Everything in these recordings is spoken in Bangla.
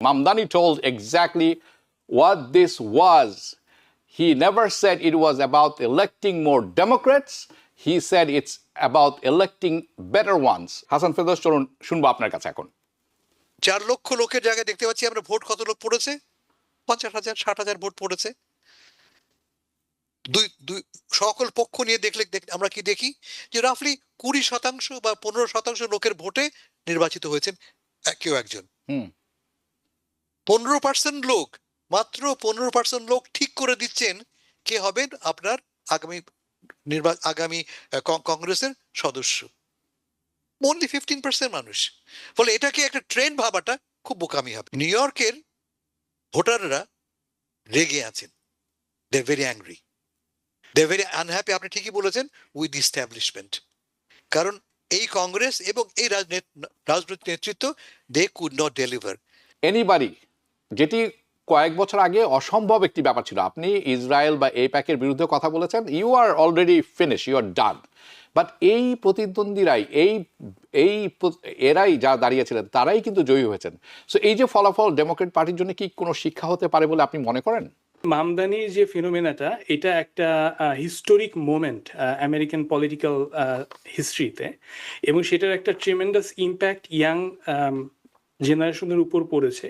Mamdani told exactly what this was. He never said it was about electing more Democrats. He said it's about electing better ones. Hasan Ferdous, চলুন শুনবো আপনার কাছে এখন। 4 লক্ষ লোকের জায়গায় দেখতে পাচ্ছি আমরা ভোট কত লোক পড়েছে? 50,000 60,000 ভোট পড়েছে। দুই সকল পক্ষ নিয়ে দেখলে আমরা কি দেখি যে রাফলি 20% বা 15% লোকের ভোটে নির্বাচিত হয়েছেন কেউ একজন। 15% লোক, মাত্র 15% লোক ঠিক করে দিচ্ছেন কে হবেন আপনার আগামী কংগ্রেসের সদস্য। অনলি 15% মানুষ। ফলে এটাকে একটা ট্রেন্ড ভাবাটা খুব বোকামি হবে। নিউ ইয়র্কের ভোটাররা রেগে আছেন, they very angry, they very unhappy. আপনি ঠিকই বলেছেন, উইথ দি এস্টাবলিশমেন্ট। কারণ এই কংগ্রেস এবং এই রাজনৈতিক নেতৃত্ব, they could not deliver. Anybody, যেটি কয়েক বছর আগে অসম্ভব একটি ব্যাপার ছিল। আপনি ইসরায়েল বা এপ্যাকের বিরুদ্ধে কথা বলেছেন, you are already finish, you are done. But এই প্রতিদ্বন্দ্বীরাই এরাই যা দাঁড়িয়েছিলেন তারাই কিন্তু জয়ী হয়েছেন। সো এই যে ফলাফল ডেমোক্রেট পার্টির জন্য কি কোনো শিক্ষা হতে পারে বলে আপনি মনে করেন? মামদানির যে ফিনোমেনাটা, এটা একটা হিস্টোরিক মোমেন্ট আমেরিকান পলিটিক্যাল হিস্ট্রিতে, এবং সেটার একটা ট্রিমেন্ডাস ইম্প্যাক্ট ইয়াং জেনারেশনের উপর পড়েছে।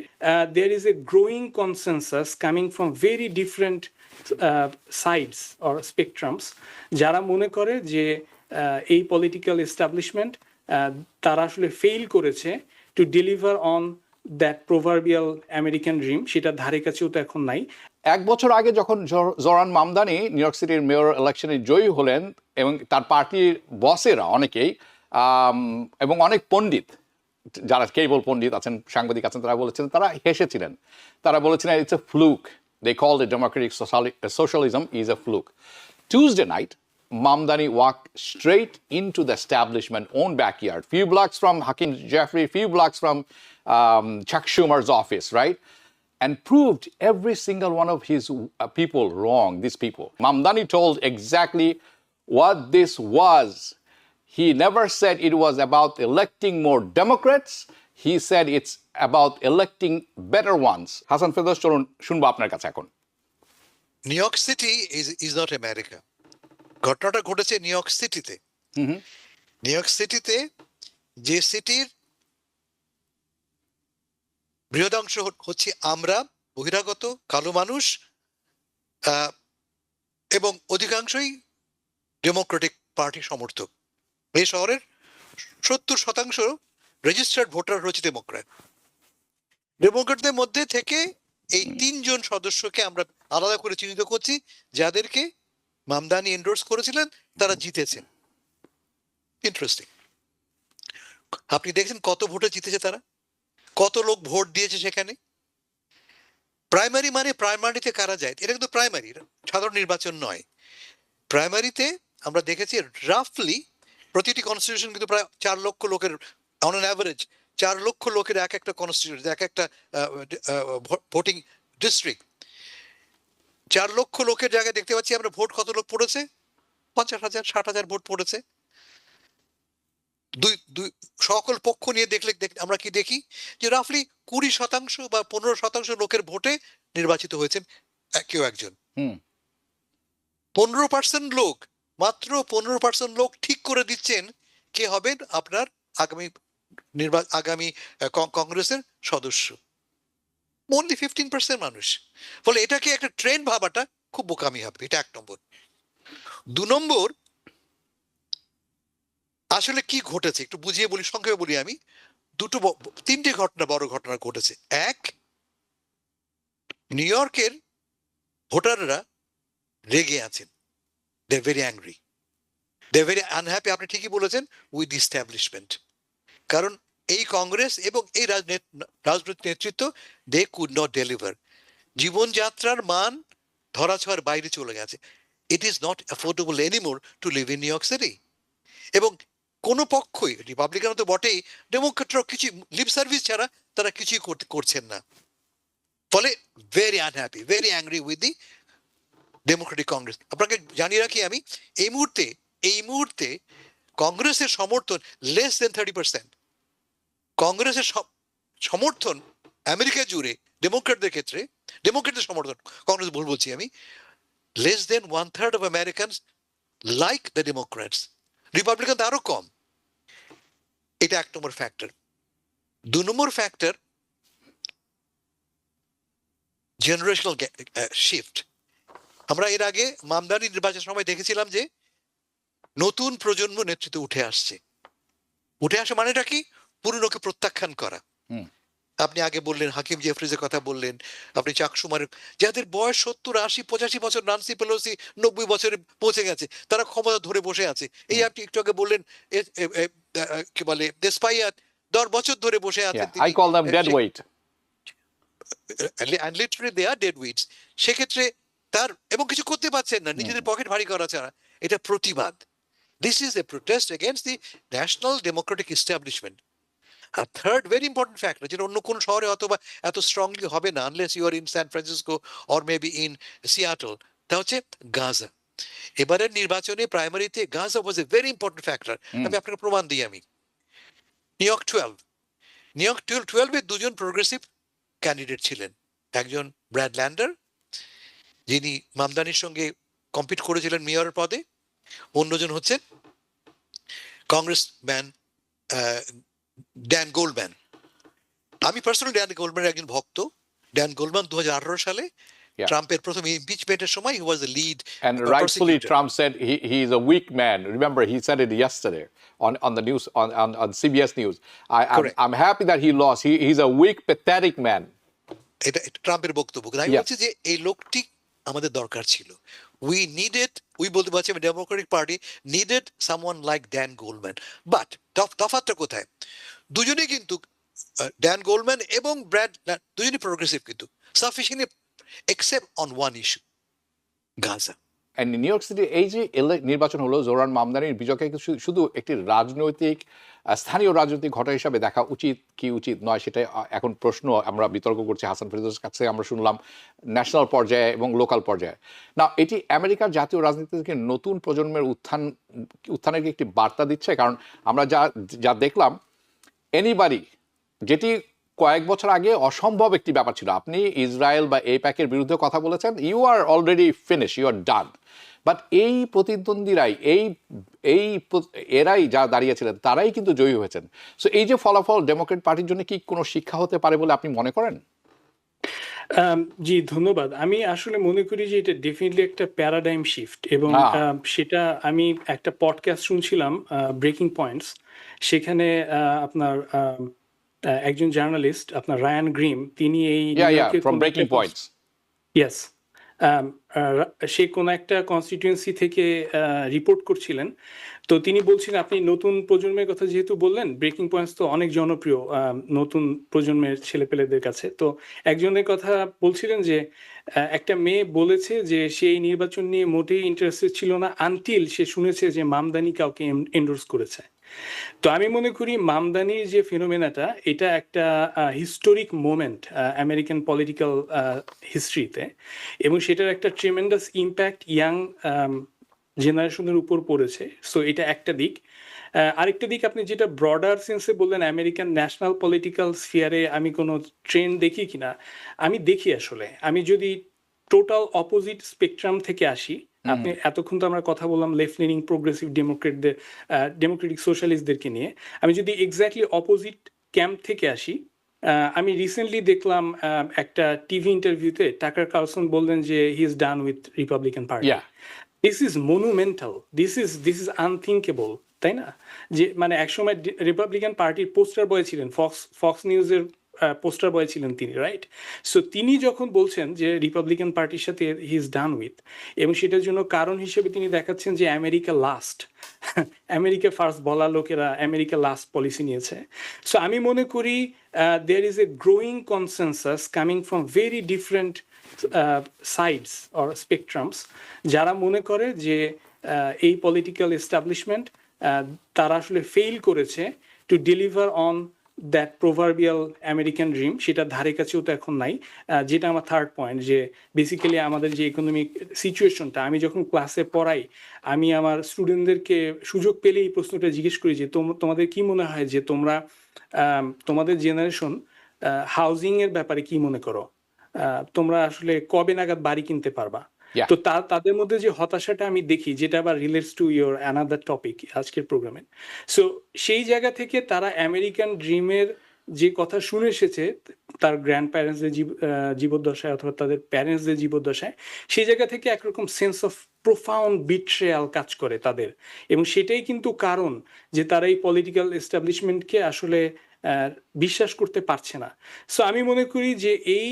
There is a growing consensus coming from very different sides or spectrums, যারা মনে করে যে এই পলিটিক্যাল এস্টাবলিশমেন্ট তারা আসলে ফেইল করেছে to deliver on that proverbial American dream. সেটা ধারে কাছেও তো এখন নাই। এক বছর আগে যখন জোরান মামদানি নিউ ইয়র্ক সিটির মেয়র ইলেকশনে জয়ী হলেন, এবং তার পার্টির বসেরা অনেকেই এবং অনেক পণ্ডিত, যারা কেবল পণ্ডিত আছেন, সাংবাদিক আছেন, তারা বলেছেন, তারা হেসেছিলেন। তারা বলেছিলেন it's a fluke. They called it democratic socialism is a fluke. Tuesday night, Mamdani walked straight into the establishment own backyard, few blocks from Hakeem Jeffrey, few blocks from Chuck Schumer's office, right? And proved every single one of his people wrong, these people. Mamdani told exactly what this was. He never said it was about electing more Democrats. He said it's about electing better ones. Hasan Ferdous, চলুন শুনবো আপনার কাছে এখন। New York city is not America. ঘটনাটা ঘটেছে নিউ ইয়র্ক সিটিতে। নিউ ইয়র্ক সিটিতে, যে সিটির বৃহদাংশ হচ্ছে আমরা, বহিরাগত কালো মানুষ, এবং অধিকাংশই ডেমোক্রেটিক পার্টি সমর্থক। এই শহরের 70% রেজিস্টার্ড ভোটার হচ্ছে ডেমোক্র্যাট। ডেমোক্রেটদের মধ্যে থেকে এই 3 জন সদস্যকে আমরা আলাদা করে চিহ্নিত করছি, যাদেরকে মামদানি এন্ডোর্স করেছিলেন, তারা জিতেছেন। ইন্টারেস্টিং। আপনি দেখছেন কত ভোটে জিতেছে তারা, কত লোক ভোট দিয়েছে সেখানে। প্রাইমারি মানে প্রাইমারিতে কারা যায়, এটা কিন্তু প্রাইমারি, সাধারণ নির্বাচন নয়। প্রাইমারিতে আমরা দেখেছি রাফলি প্রতিটি কনস্টিটিউশন কিন্তু প্রায় 4 লক্ষ লোকের, অন অ্যান অ্যাভারেজ 4 লক্ষ লোকের এক একটা কনস্টিটিউশন, এক একটা ভোটিং ডিস্ট্রিক্ট। 4 লক্ষ লোকের জায়গায় দেখতে পাচ্ছি আমরা ভোট কত লোক পড়েছে? 50,000 60,000 ভোট পড়েছে। সকল পক্ষ নিয়ে দেখলে আমরা কি দেখি যে রাফলি 20% বা 15% লোকের ভোটে নির্বাচিত হয়েছেন কেউ একজন। 15% লোক, মাত্র 15% লোক ঠিক করে দিচ্ছেন কে হবেন আপনার আগামী কংগ্রেসের সদস্য। অনলি 15% মানুষ। ফলে এটাকে একটা ট্রেন্ড ভাবাটা খুব বোকামি হবে। এটা 1 নম্বর। 2 নম্বর, আসলে কি ঘটেছে একটু বুঝিয়ে বলি, সংক্ষেপে বলি আমি। 3টে ঘটনা, বড় ঘটনা ঘটেছে। 1, নিউ ইয়র্কের ভোটাররা রেগে আছেন, they very angry, they very unhappy. আপনি ঠিকই বলেছেন, উইথ দি এস্টাবলিশমেন্ট। কারণ এই কংগ্রেস এবং এই রাজনৈতিক নেতৃত্ব, দে কুড নট ডেলিভার। জীবনযাত্রার মান ধরাছোঁয়ার বাইরে চলে গেছে। It is not affordable anymore to live in New York City. এবং কোনো পক্ষই, রিপাবলিকান তো বটেই, ডেমোক্রেটরা কিছু লিপ সার্ভিস ছাড়া তারা কিছুই করছেন না। ফলে very unhappy, very angry with the Democratic Congress. আপনাকে জানিয়ে রাখি আমি, এই মুহূর্তে কংগ্রেসের সমর্থন লেস দেন 30%। কংগ্রেসের সমর্থন আমেরিকা জুড়ে ডেমোক্রেটদের ক্ষেত্রে, ডেমোক্রেটদের সমর্থন, কংগ্রেস ভুল বলছি আমি, less than 1/3 of Americans like the Democrats. Republican আরো কম। এটা এক নম্বর ফ্যাক্টর। 2 নম্বর ফ্যাক্টর, জেনারেশনাল শিফট। আমরা এর আগে মামদানি নির্বাচনের সময় দেখেছিলাম যে নতুন প্রজন্ম নেতৃত্বে উঠে আসছে। উঠে আসা মানেটা কি? পুরনোকে প্রত্যাখ্যান করা। হুম। আপনি আগে বললেন হাকিম জেফরিজের কথা বললেন, আপনি চাকসুমারের, যাদের বয়স 70, 80, 85 বছর, নান্সি পেলোসি 90 বছরে পৌঁছে গেছে, তারা ক্ষমতা ধরে বসে আছে। এই আপনি একটু আগে বললেন কি বলে দেশপাইয়াত 10 বছর ধরে বসে আছেন I call them dead তিনি, weight. and literally they are dead weights. সেক্ষেত্রে তার এবং কিছু করতে পারছেন না, নিজেদের পকেট ভারী করা ছাড়া। এটা প্রতিবাদ। This is a protest against the national democratic establishment. আর থার্ড ভেরি ইম্পর্টেন্ট ফ্যাক্টর, যেটা অন্য কোন শহরে অথবা এত স্ট্রংলি হবে না unless you are in San Francisco or maybe in Seattle, তা হচ্ছে গাজা। এবারের নির্বাচনে প্রাইমারিতে Gaza was a very important factor. আমি আপনাকে প্রমাণ দিই। আমি নিউ ইয়র্ক 12 দুজন প্রোগ্রেসিভ ক্যান্ডিডেট ছিলেন। একজন ব্র্যাড ল্যান্ডার, যিনি মামদানির সঙ্গে কম্পিট করেছিলেন মেয়রের পদে। অন্যজন হচ্ছেন কংগ্রেসম্যান ড্যান গোল্ডম্যান। আমি পার্সোনালি ড্যান গোল্ডম্যানের একজন ভক্ত। ড্যান গোল্ডম্যান 2018 সালে ট্রাম্পের প্রথম ইমপিচমেন্টের সময় he was the lead, And rightfully, Trump said he is a weak man. Remember, he said it yesterday on the news on CBS News. I'm happy that he lost. He's a weak, pathetic man. এটা ট্রাম্পের বক্তব্য। আমি বলছি যে এই লোকটি আমাদের দরকার ছিল। উই বলতে পারছি Democratic party needed someone like Dan Goldman. But তফাৎটা কোথায়? দুজনেই কিন্তু ড্যান গোল্ডম্যান এবং ব্র্যাড দুজনই প্রোগ্রেসিভ, কিন্তু sufficiently except on one is to, Gaza. And new York city এই যে নির্বাচন হলো, জোরান মামদানির বিজয়কে শুধু একটি রাজনৈতিক স্থানীয় রাজনৈতিক ঘটনা হিসাবে দেখা উচিত কি উচিত নয়, সেটাই এখন প্রশ্ন। আমরা বিতর্ক করছি হাসান ফেরদৌসের কাছে, আমরা শুনলাম ন্যাশনাল পর্যায়ে এবং লোকাল পর্যায়ে। না, এটি আমেরিকার জাতীয় রাজনীতি থেকে নতুন প্রজন্মের উত্থানের একটি বার্তা দিচ্ছে। কারণ আমরা যা দেখলাম, এনিবাডি, যেটি কয়েক বছর আগে অসম্ভব একটি ব্যাপার ছিল, আপনি ইসরায়েল বা AIPAC-এর বিরুদ্ধে কথা বলেছেন, you are already finish, you are done. But এই প্রতিদ্বন্দ্বীরাই এরাই যা দাঁড়িয়েছিলেন তারাই কিন্তু জয়ী হয়েছেন। সো এই যে ফলাফল ডেমোক্রেট পার্টির জন্য কি কোনো শিক্ষা হতে পারে বলে আপনি মনে করেন? জি, ধন্যবাদ। আমি আসলে মনে করি যে এটা ডেফিনেটলি একটা প্যারাডাইম শিফট, এবং সেটা আমি একটা পডকাস্ট শুনছিলাম, ব্রেকিং পয়েন্টস। সেখানে আপনার একজন জার্নালিস্ট, আপনার রায়ান গ্রিম, তিনি এই ফ্রম ব্রেকিং পয়েন্টস, ইয়েস, সে কোনো একটা কনস্টিটিউয়েন্সি থেকে রিপোর্ট করছিলেন। তো তিনি বলছিলেন, আপনি নতুন প্রজন্মের কথা যেহেতু বললেন, ব্রেকিং পয়েন্টস তো অনেক জনপ্রিয় নতুন প্রজন্মের ছেলেপেলেদের কাছে। তো একজনের কথা বলছিলেন যে একটা মেয়ে বলেছে যে সে এই নির্বাচন নিয়ে মোটেই ইন্টারেস্টেড ছিল না আনটিল সে শুনেছে যে মামদানি কাউকে এন্ডোর্স করেছে। তো আমি মনে করি মামদানির যে ফিনোমেনাটা, এটা একটা হিস্টোরিক মোমেন্ট আমেরিকান পলিটিক্যাল হিস্ট্রিতে, এবং সেটার একটা ট্রিমেন্ডাস ইম্প্যাক্ট ইয়াং জেনারেশনের উপর পড়েছে। সো এটা একটা দিক। আরেকটা দিক, আপনি যেটা ব্রডার সেন্সে বললেন আমেরিকান ন্যাশনাল পলিটিক্যাল স্ফিয়ারে আমি কোনো ট্রেন্ড দেখি কিনা, আমি দেখি। আসলে আমি যদি টোটাল অপোজিট স্পেকট্রাম থেকে আসি, আপনি এতক্ষণ তো আমরা কথা বললাম লেফট লিনিং প্রোগ্রেসিভ ডেমোক্রেটিক সোশ্যালিস্টদেরকে নিয়ে, আমি যদি এক্স্যাক্টলি অপোজিট ক্যাম্প থেকে আসি, আমি রিসেন্টলি দেখলাম একটা টিভি ইন্টারভিউতে টাকার কার্লসন বললেন যে he is done with Republican party. This is monumental, this is unthinkable, তাই না? যে মানে একসময় রিপাবলিকান পার্টির পোস্টার বয় ছিলেন, ফক্স নিউজের পোস্টার বয় ছিলেন তিনি, রাইট? সো তিনি যখন বলছেন যে রিপাবলিকান পার্টির সাথে হি ইজ ডান উইথ, এবং সেটার জন্য কারণ হিসেবে তিনি দেখাচ্ছেন যে আমেরিকা লাস্ট, আমেরিকা ফার্স্ট বলা লোকেরা আমেরিকা লাস্ট পলিসি নিয়েছে। সো আমি মনে করি there is a growing consensus coming from very different sides or spectrums, যারা মনে করে যে এই পলিটিক্যাল এস্টাবলিশমেন্ট তারা আসলে ফেইল করেছে to deliver on that proverbial American dream, সেটা ধারে কাছেও তো এখন নাই। যেটা আমার থার্ড পয়েন্ট, যে বেসিক্যালি আমাদের যে ইকোনমিক সিচুয়েশনটা, আমি যখন ক্লাসে পড়াই, আমি আমার স্টুডেন্টদেরকে সুযোগ পেলেই এই প্রশ্নটা জিজ্ঞেস করি যে তোমাদের কি মনে হয় যে তোমাদের জেনারেশন হাউজিং এর ব্যাপারে কি মনে করো? তোমরা আসলে কবে নাগাদ বাড়ি কিনতে পারবা? Yeah. তো তাদের মধ্যে যে হতাশাটা আমি দেখি, যেটা আবার relates to your another topic আজকের প্রোগ্রামে। সো সেই জায়গা থেকে তারা আমেরিকান ড্রিমের যে কথা শুনে এসেছে তার গ্র্যান্ড প্যারেন্টসদের জীবদ্দশায় অথবা তাদের প্যারেন্টসদের জীবদ্দশায়, সেই জায়গা থেকে একরকম সেন্স অফ প্রোফাউন্ড বিট্রেয়াল কাজ করে তাদের। এবং সেটাই কিন্তু কারণ যে তারা এই পলিটিক্যাল এস্টাবলিশমেন্টকে আসলে বিশ্বাস করতে পারছে না। সো আমি মনে করি যে এই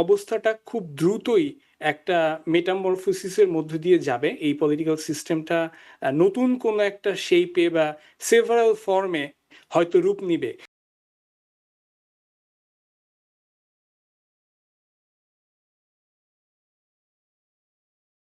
অবস্থাটা খুব দ্রুতই একটা মেটামরফোসিসের মধ্য দিয়ে যাবে। এই পলিটিক্যাল সিস্টেমটা নতুন কোনো একটা শেপে বা সেভারাল ফর্মে হয়তো রূপ নিবে।